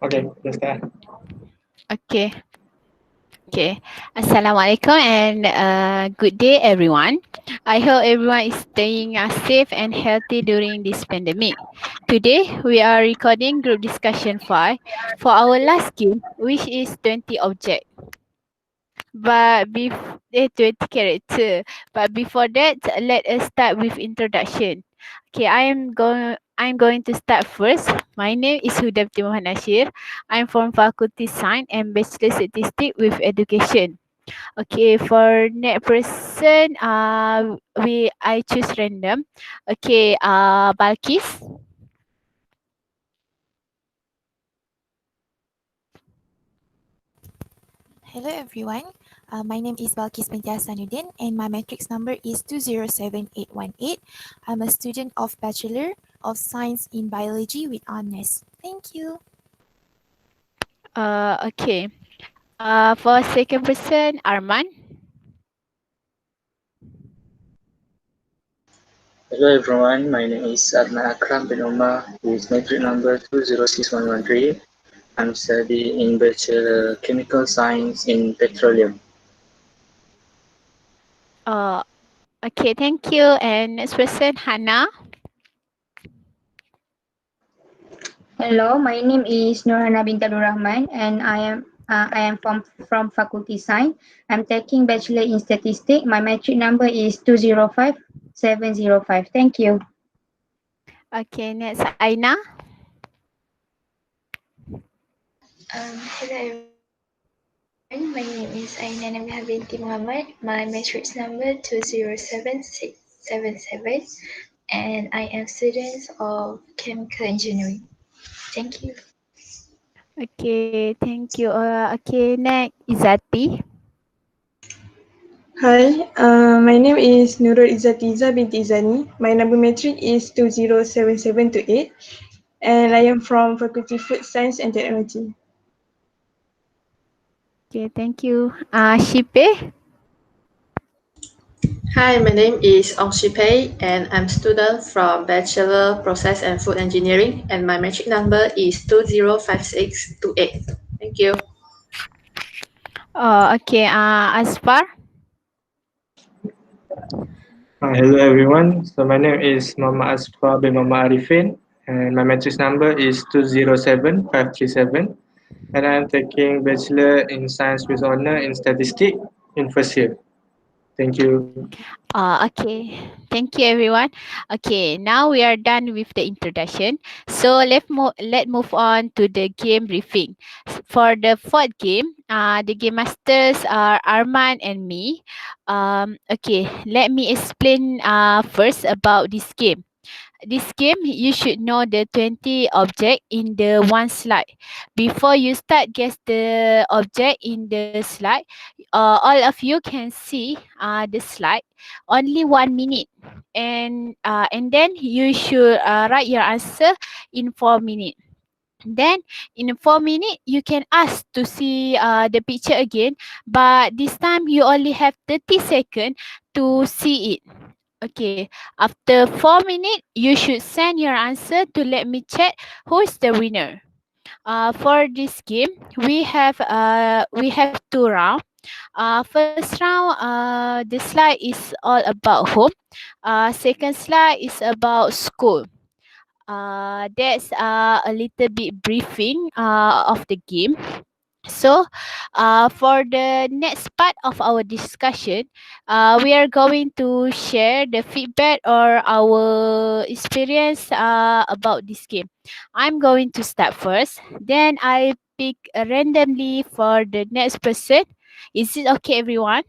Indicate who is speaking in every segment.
Speaker 1: Okay, let's start.
Speaker 2: Okay. Okay. Assalamualaikum and good day everyone. I hope everyone is staying safe and healthy during this pandemic. Today we are recording group discussion 5 for our last game, which is 20 object. But 20 character. But before that, let us start with introduction. Okay, I'm going to start first. My name is Huda Binti Nashir. I'm from Faculty Science and Bachelor Statistics with Education. Okay, for next person, I choose random. Okay, Balqis.
Speaker 3: Hello everyone. My name is Balqis Binti Hasanudin and my matrix number is 207818. I'm a student of Bachelor of Science in Biology with honors. Thank you.
Speaker 2: Okay. For second person, Arman.
Speaker 4: Hello everyone, my name is Akram bin Omar with matric number 206113. I'm studying in Bachelor Chemical Science in Petroleum.
Speaker 2: Uh, okay, thank you. And next person, Hannah.
Speaker 5: Hello, my name is Binti Rahman, and I am from Faculty Science. I'm taking Bachelor in Statistics. My matric number is 205705. Thank you.
Speaker 2: Okay, next, Ainaa.
Speaker 6: Hello everyone, my name is Ainaa Nabihah binti Mohamad. My matrix number 207677 and I am student of chemical engineering. Thank you.
Speaker 2: Okay, thank you. Okay, next, Izzati.
Speaker 7: Hi, my name is Nurul Izza Binti Izani. My number metric is 207728 and I am from Faculty Food Science and Technology.
Speaker 2: Okay, thank you. Shi Pei.
Speaker 8: Hi, my name is Ong Shi Pei and I'm student from Bachelor Process and Food Engineering and my matric number is 205628. Thank you.
Speaker 2: Okay, Azfar.
Speaker 1: Hello everyone. So my name is Muhammad Azfar bin Muhammad Arifin, and my matrix number is 207537, and I am taking Bachelor in Science with Honor in Statistics in first year. Thank you.
Speaker 2: Okay, thank you everyone. Okay, now we are done with the introduction. So let move on to the game briefing. For the fourth game, the game masters are Arman and me. Okay, let me explain first about this game. This game, you should know the 20 object in the one slide. Before you start guess the object in the slide, all of you can see the slide only 1 minute, and then you should write your answer in 4 minutes. Then in 4 minutes you can ask to see the picture again, but this time you only have 30 seconds to see it. Okay, after 4 minutes you should send your answer to let me check who is the winner. For this game we have two rounds. First round, the slide is all about home. Second slide is about school. That's a little bit briefing of the game. So, for the next part of our discussion, we are going to share the feedback or our experience about this game. I'm going to start first. Then I pick randomly for the next person. Is it okay, everyone?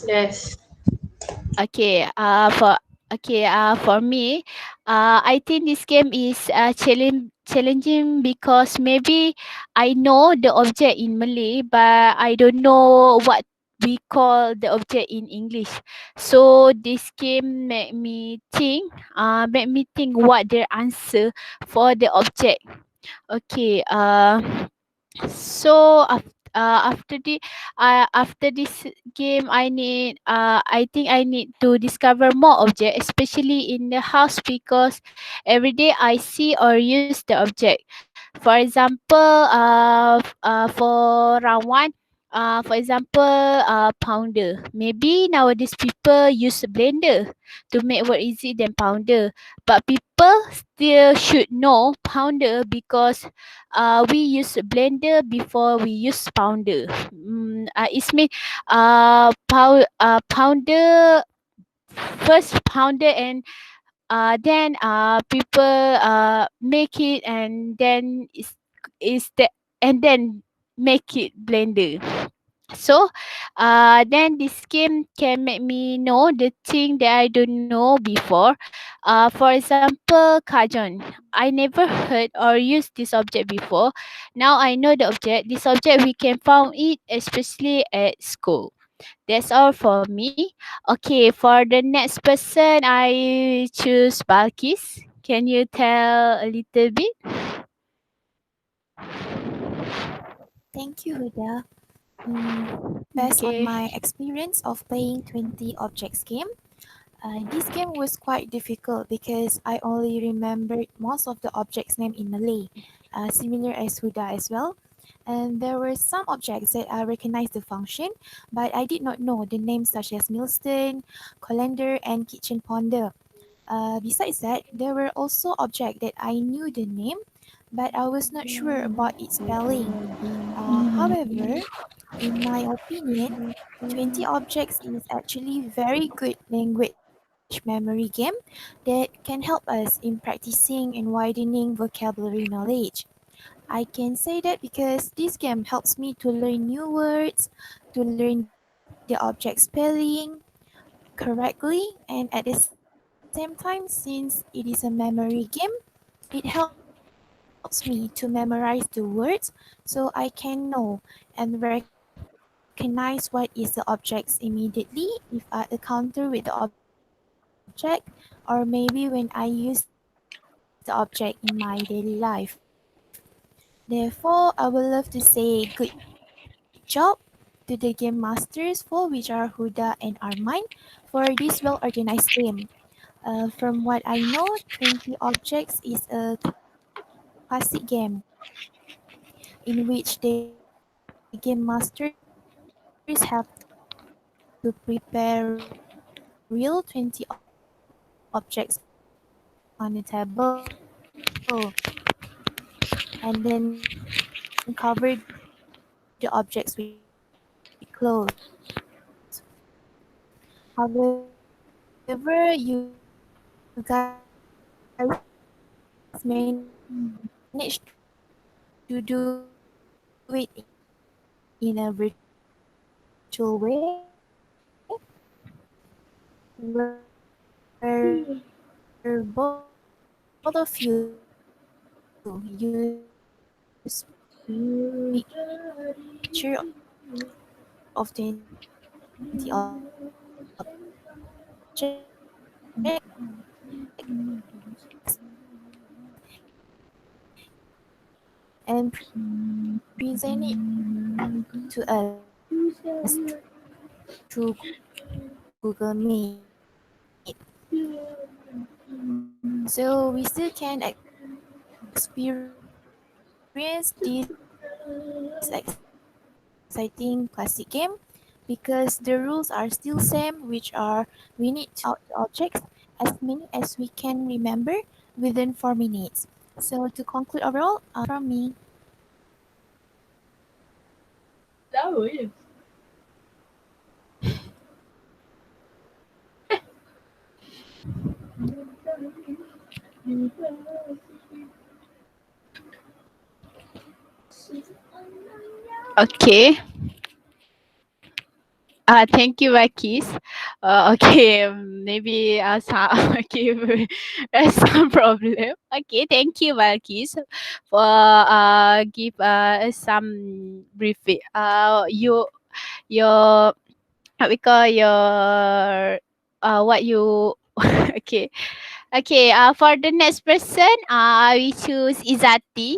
Speaker 8: Yes.
Speaker 2: Okay. For me, I think this game is challenging because maybe I know the object in Malay, but I don't know what we call the object in English. So this game made me think what the answer for the object. Okay. So after this game, I think I need to discover more object, especially in the house, because every day I see or use the object. For example, for round one, for example, pounder. Maybe nowadays people use blender to make more easy than pounder, but people still should know pounder, because we use blender before we use pounder. It's mean pounder first, pounder, and then people make it, and then is the and then make it blender. So then this game can make me know the thing that I don't know before. For example, kajon. I never heard or used this object before. Now I know the object. This object we can found it especially at school. That's all for me. Okay, for the next person, I choose Balqis. Can you tell a little bit?
Speaker 3: Thank you, Huda. Based on
Speaker 2: Okay.
Speaker 3: my experience of playing 20 objects game, this game was quite difficult because I only remembered most of the objects' name in Malay, similar as Huda as well. And there were some objects that I recognized the function, but I did not know the names such as millstone, colander, and kitchen ponder. Besides that, there were also objects that I knew the name, but I was not sure about its spelling. However, in my opinion, 20 objects is actually very good language memory game that can help us in practicing and widening vocabulary knowledge. I can say that because this game helps me to learn new words, to learn the object spelling correctly, and at the same time, since it is a memory game, it helps me to memorize the words so I can know and recognize what is the objects immediately if I encounter with the object, or maybe when I use the object in my daily life. Therefore, I will love to say good job to the game masters for which are Huda and Arman for this well organized game. From what I know, 20 objects is a classic game. From what I know, 20 objects is a classic game in which the game masters have to prepare real 20 objects on the table and then cover the objects with cloth and then cover the objects with cloth and then However, you guys managed to do it in a virtual way, where both of you use picture of 20 objects and present it to us through Google Meet. So we still can experience this exciting classic game because the rules are still same, which are we need to take out the objects as many as we can remember within 4 minutes. So to conclude overall, that's all from me.
Speaker 2: Okay. Thank you, Balqis. Okay, maybe some okay, there's some problem. Okay, thank you, Balqis, for give some brief. Your what we call your what you okay. Okay, for the next person, we choose Izzati.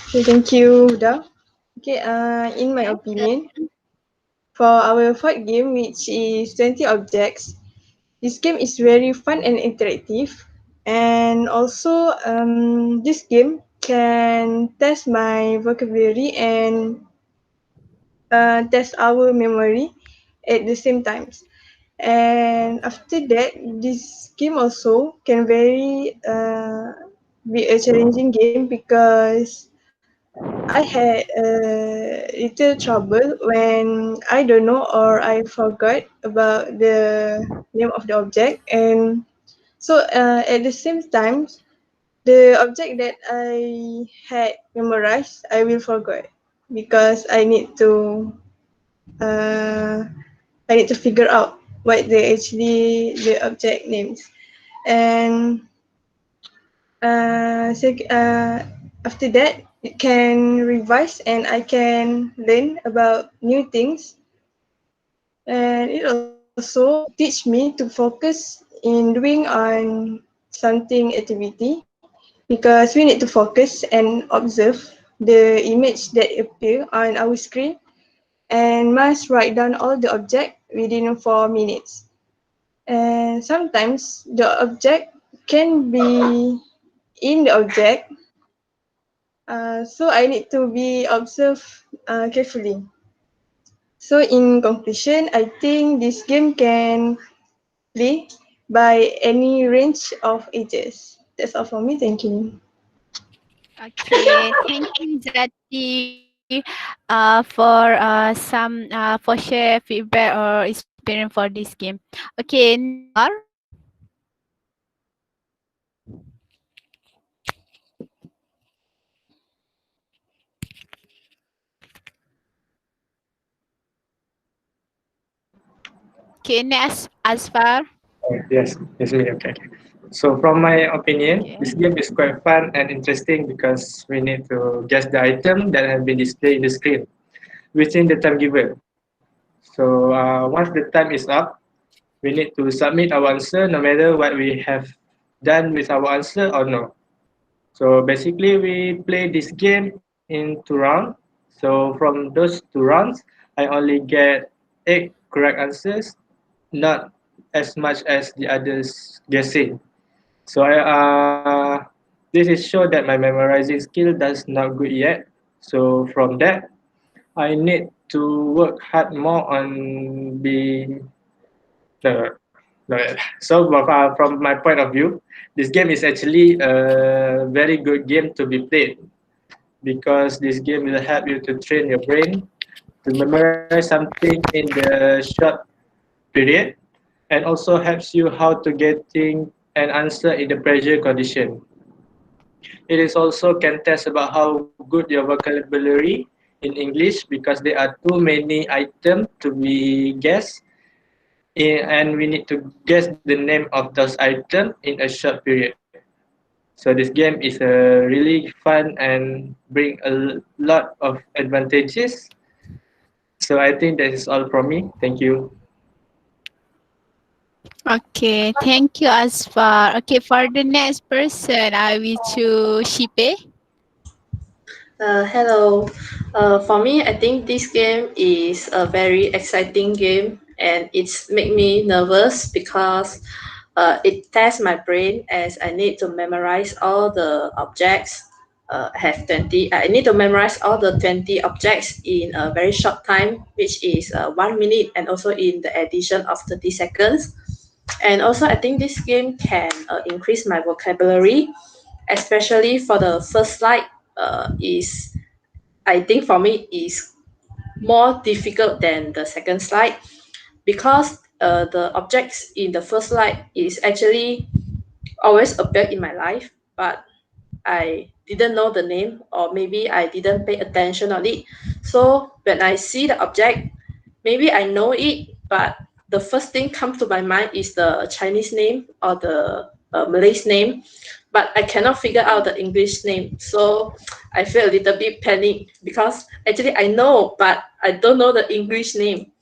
Speaker 7: Okay, thank you, Huda. Okay, in my opinion, for our fourth game, which is 20 objects, this game is very fun and interactive. And also, this game can test my vocabulary and test our memory at the same time. And after that, this game also can very be a challenging game because I had a little trouble when I don't know or I forgot about the name of the object, and so at the same time, the object that I had memorized, I will forget because uh, I need to figure out what the object names. And after that, it can revise and I can learn about new things. And it also teach me to focus in doing on something activity because we need to focus and observe the image that appear on our screen and must write down all the object within 4 minutes. And sometimes the object can be in the object, so I need to be observed carefully. So in conclusion, I think this game can play by any range of ages. That's all for me. Thank you.
Speaker 2: Okay, thank you, Zati, for share feedback or experience for this game. Okay, next Azfar. Okay, next Azfar.
Speaker 1: Yes, yes, me. Okay. So from my opinion,
Speaker 2: Okay.
Speaker 1: this game is quite fun and interesting because we need to guess the item that has been displayed in the screen within the time given. So once the time is up, we need to submit our answer no matter what we have done with our answer or no. So basically, we play this game in 2 rounds. So from those 2 rounds, I only get 8 correct answers, not as much as the others guessing. So this is show that my memorizing skill does not good yet. So from that, I need to work hard more on being the so from my point of view, this game is actually a very good game to be played because this game will help you to train your brain to memorize something in the short period and also helps you how to getting an answer in the pressure condition. It is also can test about how good your vocabulary in English because there are too many items to be guessed and we need to guess the name of those items in a short period. So this game is really fun and bring a lot of advantages. So I think that is all from me. Thank you.
Speaker 2: Okay, thank you, Azfar. Okay, for the next person, I will choose Shipe.
Speaker 8: Hello. For me, I think this game is a very exciting game, and it's make me nervous because it tests my brain as I need to memorize all the objects. I have 20. I need to memorize all the 20 objects in a very short time, which is 1 minute, and also in the addition of 30 seconds. And also, I think this game can increase my vocabulary, especially for the first slide. Is I think for me is more difficult than the second slide because the objects in the first slide is actually always appear in my life, but I didn't know the name or maybe I didn't pay attention on it. So when I see the object, maybe I know it, but the first thing comes to my mind is the Chinese name or the Malay's name, but I cannot figure out the English name. So I feel a little bit panic because actually I know, but I don't know the English name.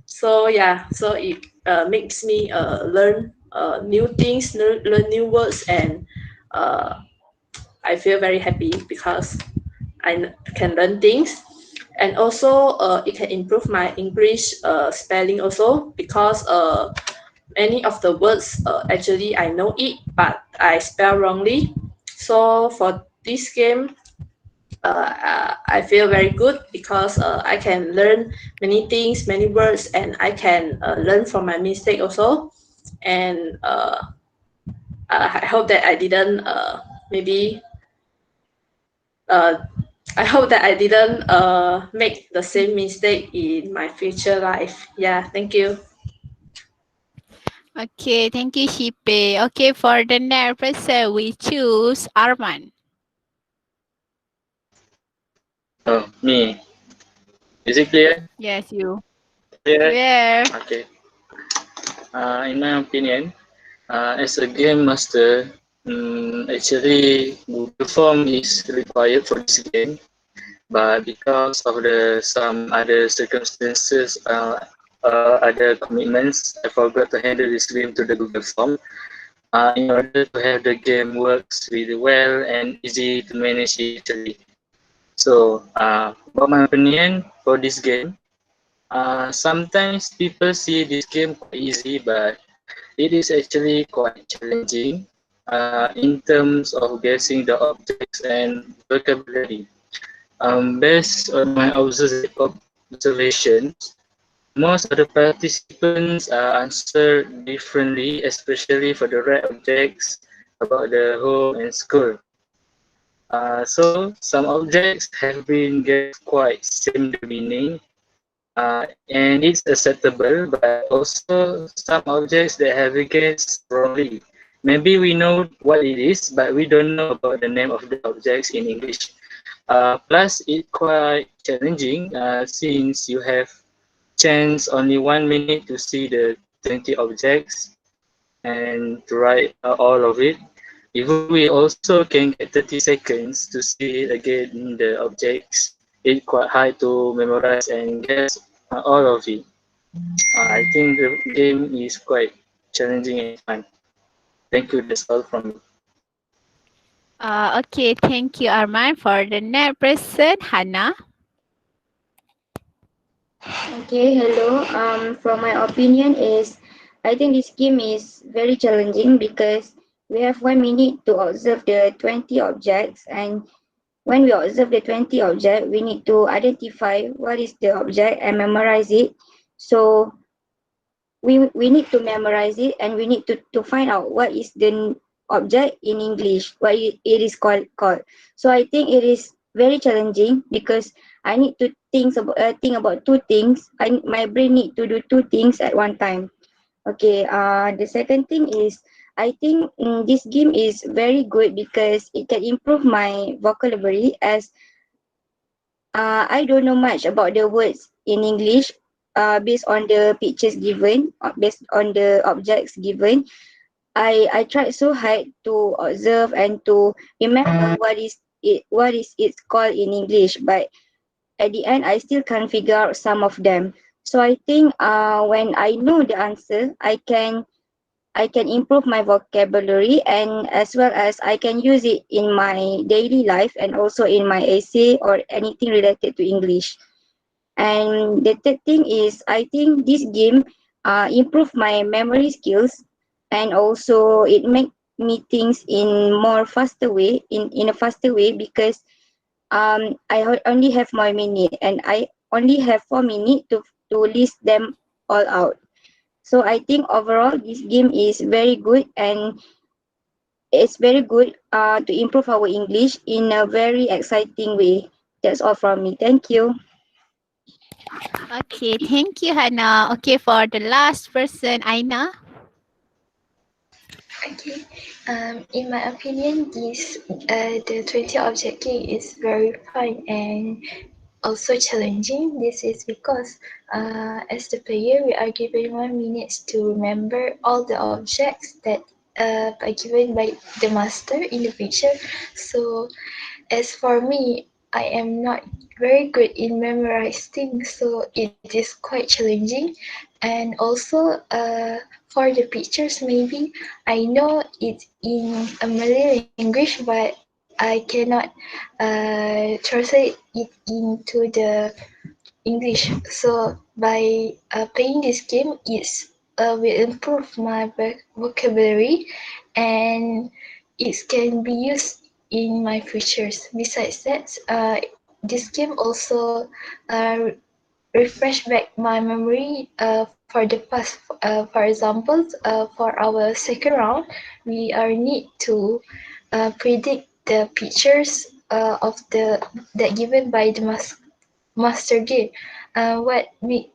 Speaker 8: So yeah, so it makes me learn new things, learn new words, and uh, I feel very happy because can learn things. And also it can improve my English spelling also, because many of the words actually I know it but I spell wrongly. So for this game, I feel very good because I can learn many things, many words, and I can learn from my mistake also. And I hope that I didn't maybe uh, I hope that I didn't make the same mistake in my future life. Yeah, thank you.
Speaker 2: Okay, thank you, Shipe. Okay, for the next person, we choose Arman.
Speaker 4: Oh, me. Is it clear?
Speaker 2: Yes, you.
Speaker 4: Clear?
Speaker 2: Where?
Speaker 4: Okay. In my opinion, as a game master, actually Google Form is required for this game, but because of the some other circumstances, other commitments, I forgot to handle this game to the Google Form. In order to have the game works really well and easy to manage initially. So, about my opinion for this game, sometimes people see this game quite easy, but it is actually quite challenging in terms of guessing the objects and vocabulary. Based on my observations, most of the participants answer differently, especially for the right objects about the home and school. So some objects have been guessed quite same the meaning, and it's acceptable, but also some objects that have been guessed wrongly. Maybe we know what it is, but we don't know about the name of the objects in English. Plus, it's quite challenging since you have chance only 1 minute to see the 20 objects and to write all of it. Even we also can get 30 seconds to see again the objects. It's quite hard to memorize and guess all of it. I think the game is quite challenging and fun. Thank you. That's all from me.
Speaker 2: Okay, thank you, Arman. For the next person, Hannah.
Speaker 5: Okay, hello. From my opinion is, I think this game is very challenging because we have 1 minute to observe the 20 objects, and when we observe the 20 object, we need to identify what is the object and memorize it. So we need to memorize it, and we need to find out what is the object in English, what it is called. So I think it is very challenging because I need to think about two things. My brain need to do two things at one time. Okay, the second thing is, I think this game is very good because it can improve my vocabulary, as I don't know much about the words in English based on the pictures given, based on the objects given. I tried so hard to observe and to remember what is it called in English, but at the end I still can't figure out some of them. So I think when I know the answer, I can improve my vocabulary, and as well as I can use it in my daily life and also in my essay or anything related to English. And the third thing is, I think this game improve my memory skills, and also it make me things in more faster way, in a faster way, because only have my minute, and I only have 4 minutes to list them all out. So I think overall this game is very good, and it's very good to improve our English in a very exciting way. That's all from me. Thank you.
Speaker 2: Okay, thank you, Hannah. Okay, for the last person, Ainaa.
Speaker 6: Okay. In my opinion, the 20 object game is very fun and also challenging. This is because as the player, we are given 1 minute to remember all the objects that are given by the master in the picture. So as for me, I am not very good in memorizing, so it is quite challenging. And also, for the pictures, maybe I know it in a Malay language, but I cannot translate it into the English. So by playing this game, will improve my vocabulary, and it can be used in my futures. Besides that, this game also refresh back my memory for the past. For example, for our second round, we are need to predict the pictures of the that given by the master game. What me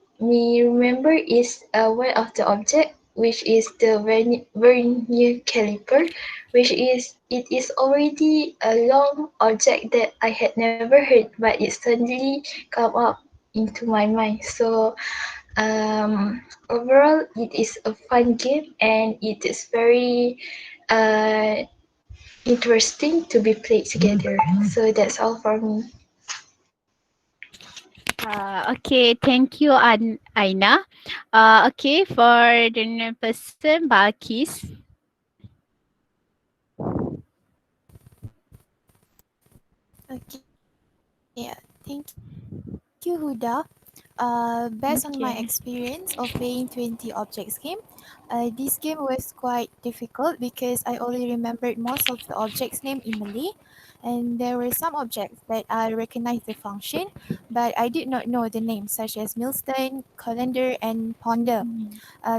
Speaker 6: remember is one of the object, which is the vernier caliper, which is it is already a long object that I had never heard, but it suddenly come up into my mind. So overall, it is a fun game, and it is very uh, interesting to be played together. So that's all for me.
Speaker 2: Okay, thank you, Ainaa. Okay, for the next person, Balqis.
Speaker 3: Okay, thank you, Huda. Based on my
Speaker 2: Okay.
Speaker 3: experience of playing 20 objects game, this game was quite difficult because I only remembered most of the objects name in Malay, and there were some objects that I recognized the function, but I did not know the names such as millstone, colander, and ponder.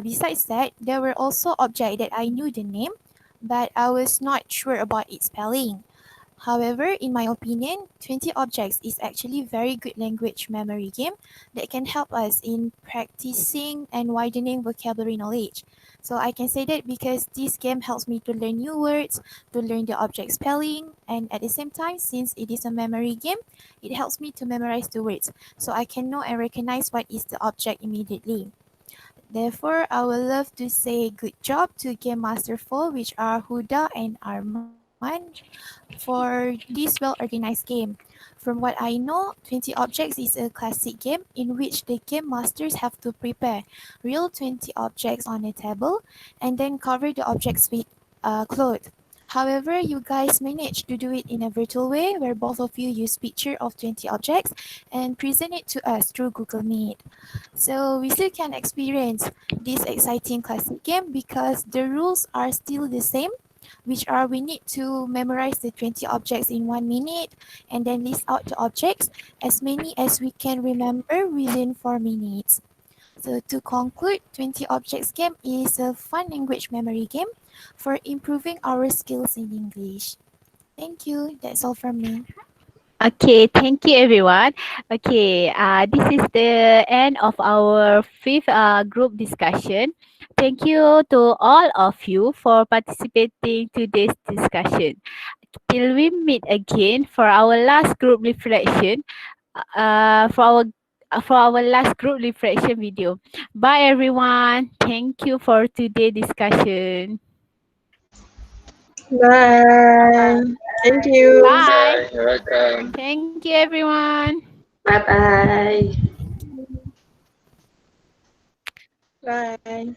Speaker 3: Besides that, there were also objects that I knew the name, but I was not sure about its spelling. However, in my opinion, 20 objects is actually very good language memory game that can help us in practicing and widening vocabulary knowledge. So I can say that because this game helps me to learn new words, to learn the object spelling, and at the same time, since it is a memory game, it helps me to memorize the words so I can know and recognize what is the object immediately. Therefore, I would love to say good job to Game Master 4, which are Huda and Arman, for this well-organized game. From what I know, 20 Objects is a classic game in which the game masters have to prepare real 20 objects on a table and then cover the objects with cloth. However, you guys managed to do it in a virtual way where both of you use picture of 20 objects and present it to us through Google Meet. So we still can experience this exciting classic game because the rules are still the same, which are we need to memorize the 20 objects in 1 minute and then list out the objects as many as we can remember within 4 minutes. So to conclude, 20 objects game is a fun language memory game for improving our skills in English. Thank you. That's all from me.
Speaker 2: Okay, thank you everyone. Okay, this is the end of our fifth group discussion. Thank you to all of you for participating today's discussion. Till we meet again for our last group reflection, for our last group reflection video. Bye everyone. Thank you for today's discussion.
Speaker 7: Bye. Thank you.
Speaker 2: Bye.
Speaker 4: Bye. You're welcome.
Speaker 2: Thank you everyone.
Speaker 8: Bye bye.
Speaker 7: Bye.